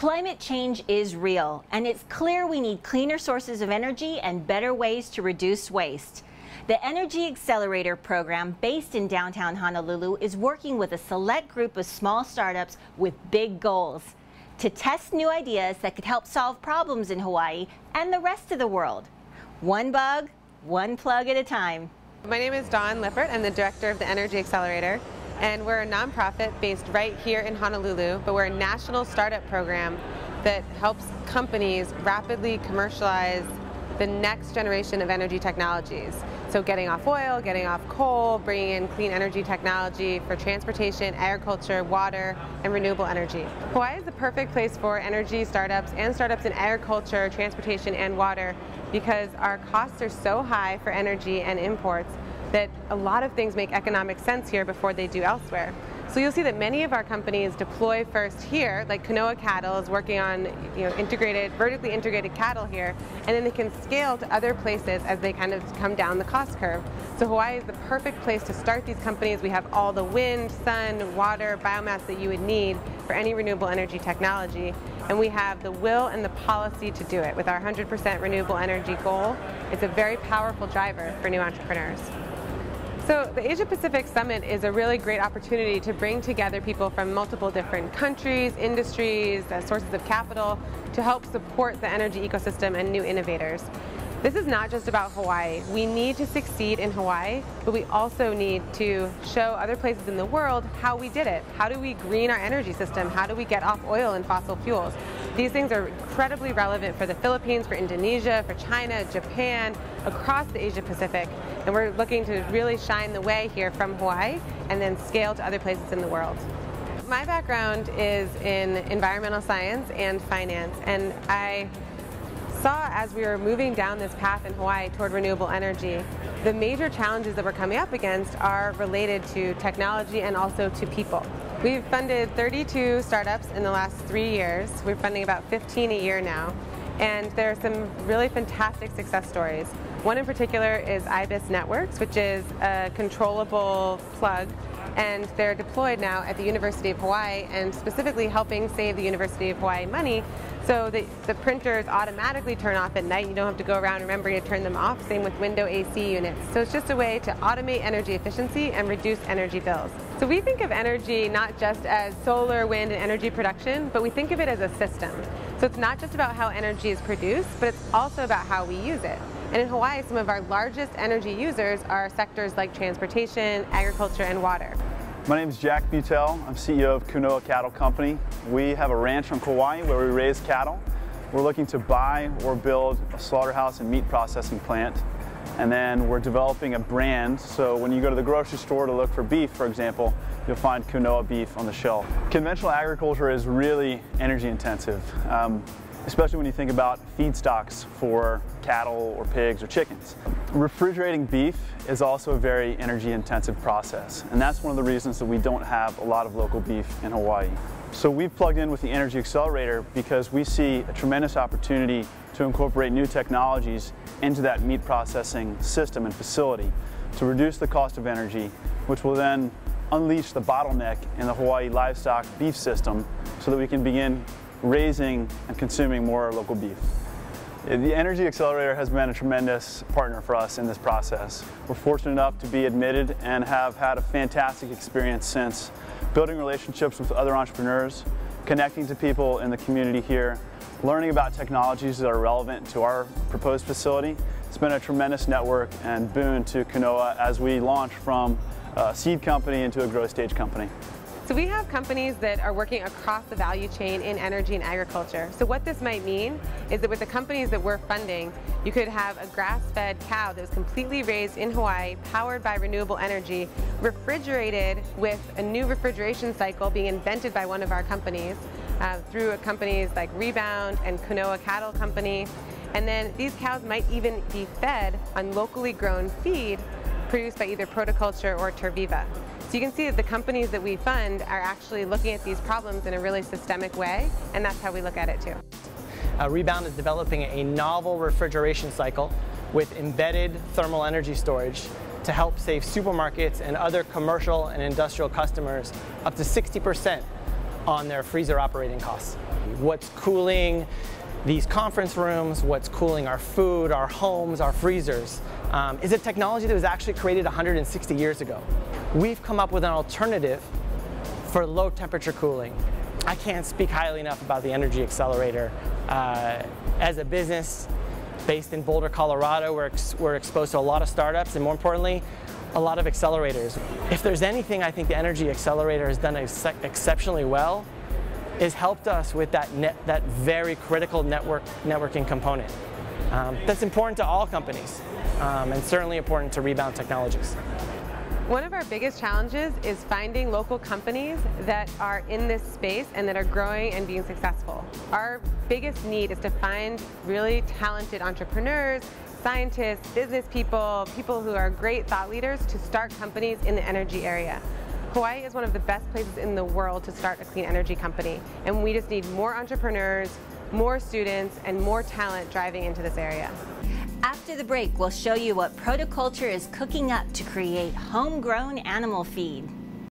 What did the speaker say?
Climate change is real, and it's clear we need cleaner sources of energy and better ways to reduce waste. The Energy Accelerator program, based in downtown Honolulu, is working with a select group of small startups with big goals to test new ideas that could help solve problems in Hawaii and the rest of the world. One bug, one plug at a time. My name is Dawn Lippert. I'm the director of the Energy Accelerator, and we're a nonprofit based right here in Honolulu, but we're a national startup program that helps companies rapidly commercialize the next generation of energy technologies. So getting off oil, getting off coal, bringing in clean energy technology for transportation, agriculture, water, and renewable energy. Hawaii is the perfect place for energy startups and startups in agriculture, transportation, and water because our costs are so high for energy and imports that a lot of things make economic sense here before they do elsewhere. So you'll see that many of our companies deploy first here, like Kanoa Cattle is working on vertically integrated cattle here, and then they can scale to other places as they kind of come down the cost curve. So Hawaii is the perfect place to start these companies. We have all the wind, sun, water, biomass that you would need for any renewable energy technology, and we have the will and the policy to do it. With our 100% renewable energy goal, it's a very powerful driver for new entrepreneurs. So the Asia Pacific Summit is a really great opportunity to bring together people from multiple different countries, industries, sources of capital to help support the energy ecosystem and new innovators. This is not just about Hawaii. We need to succeed in Hawaii, but we also need to show other places in the world how we did it. How do we green our energy system? How do we get off oil and fossil fuels? These things are incredibly relevant for the Philippines, for Indonesia, for China, Japan, across the Asia Pacific. And we're looking to really shine the way here from Hawaii and then scale to other places in the world. My background is in environmental science and finance, and I saw as we were moving down this path in Hawaii toward renewable energy, the major challenges that we're coming up against are related to technology and also to people. We've funded 32 startups in the last 3 years. We're funding about 15 a year now, and there are some really fantastic success stories. One in particular is IBIS Networks, which is a controllable plug, and they're deployed now at the University of Hawaii and specifically helping save the University of Hawaii money. So the printers automatically turn off at night. You don't have to go around remembering to turn them off. Same with window AC units. So it's just a way to automate energy efficiency and reduce energy bills. So we think of energy not just as solar, wind, and energy production, but we think of it as a system. So it's not just about how energy is produced, but it's also about how we use it. And in Hawaii, some of our largest energy users are sectors like transportation, agriculture, and water. My name is Jack Butel. I'm CEO of Kanoa Cattle Company. We have a ranch on Kauai where we raise cattle. We're looking to buy or build a slaughterhouse and meat processing plant. And then we're developing a brand, so when you go to the grocery store to look for beef, for example, you'll find Kanoa beef on the shelf. Conventional agriculture is really energy intensive, especially when you think about feedstocks for cattle or pigs or chickens. Refrigerating beef is also a very energy intensive process, and that's one of the reasons that we don't have a lot of local beef in Hawaii. So we've plugged in with the Energy Accelerator because we see a tremendous opportunity to incorporate new technologies into that meat processing system and facility to reduce the cost of energy, which will then unleash the bottleneck in the Hawaii livestock beef system so that we can begin raising and consuming more local beef. The Energy Accelerator has been a tremendous partner for us in this process. We're fortunate enough to be admitted and have had a fantastic experience since, building relationships with other entrepreneurs, connecting to people in the community here, learning about technologies that are relevant to our proposed facility. It's been a tremendous network and boon to Kanoa as we launch from a seed company into a growth stage company. So we have companies that are working across the value chain in energy and agriculture. So what this might mean is that with the companies that we're funding, you could have a grass-fed cow that was completely raised in Hawaii, powered by renewable energy, refrigerated with a new refrigeration cycle being invented by one of our companies through companies like Rebound and Kanoa Cattle Company. And then these cows might even be fed on locally grown feed produced by either Protoculture or Terviva. So you can see that the companies that we fund are actually looking at these problems in a really systemic way, and that's how we look at it too. Rebound is developing a novel refrigeration cycle with embedded thermal energy storage to help save supermarkets and other commercial and industrial customers up to 60% on their freezer operating costs. What's cooling these conference rooms, what's cooling our food, our homes, our freezers, is a technology that was actually created 160 years ago. We've come up with an alternative for low temperature cooling. I can't speak highly enough about the Energy Accelerator. As a business based in Boulder, Colorado, we're exposed to a lot of startups and, more importantly, a lot of accelerators. If there's anything I think the Energy Accelerator has done exceptionally well, is helped us with that very critical networking component. That's important to all companies, and certainly important to Rebound Technologies. One of our biggest challenges is finding local companies that are in this space and that are growing and being successful. Our biggest need is to find really talented entrepreneurs, scientists, business people, people who are great thought leaders to start companies in the energy area. Hawaii is one of the best places in the world to start a clean energy company, and we just need more entrepreneurs, more students, and more talent driving into this area. After the break, we'll show you what Protoculture is cooking up to create homegrown animal feed.